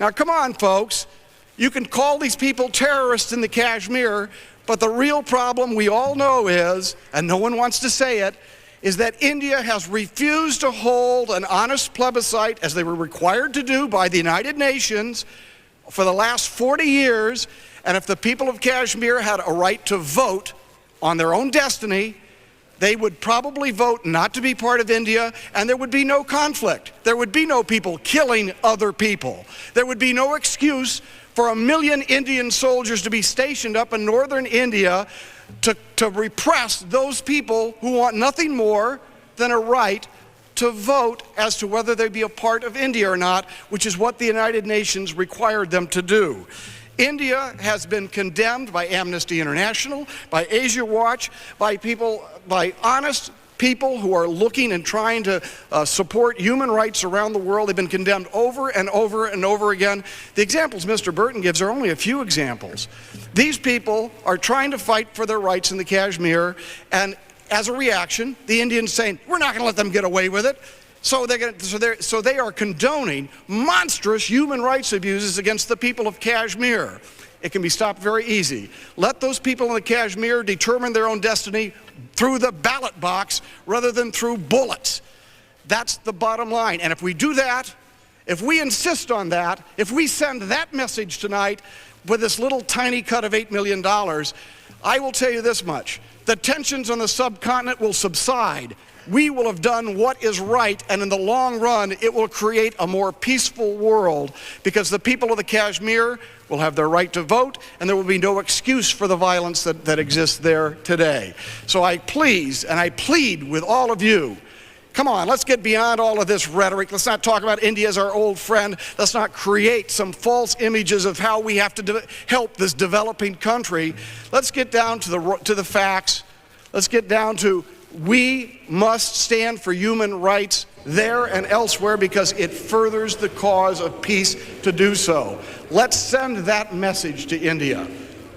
Now, come on, folks. You can call these people terrorists in the Kashmir, but the real problem we all know is, and no one wants to say it, is that India has refused to hold an honest plebiscite, as they were required to do by the United Nations, for the last 40 years. And if the people of Kashmir had a right to vote on their own destiny, they would probably vote not to be part of India, and there would be no conflict. There would be no people killing other people. There would be no excuse for 1 million Indian soldiers to be stationed up in northern India to repress those people who want nothing more than a right to vote as to whether they be a part of India or not, which is what the United Nations required them to do. India has been condemned by Amnesty International, by Asia Watch, by honest people who are looking and trying to support human rights around the world. They've been condemned over and over and over again. The examples Mr. Burton gives are only a few examples. These people are trying to fight for their rights in the Kashmir, and as a reaction, the Indians saying, we're not going to let them get away with it. So they are condoning monstrous human rights abuses against the people of Kashmir. It can be stopped very easy. Let those people in the Kashmir determine their own destiny through the ballot box rather than through bullets. That's the bottom line. And if we do that, if we insist on that, if we send that message tonight with this little tiny cut of $8 million, I will tell you this much. The tensions on the subcontinent will subside. We will have done what is right, and in the long run, it will create a more peaceful world, because the people of the Kashmir will have their right to vote, and there will be no excuse for the violence that exists there today. So I plead with all of you, come on, let's get beyond all of this rhetoric. Let's not talk about India as our old friend. Let's not create some false images of how we have to help this developing country. Let's get down to the facts. Let's get down to we must stand for human rights there and elsewhere, because it furthers the cause of peace to do so. Let's send that message to India.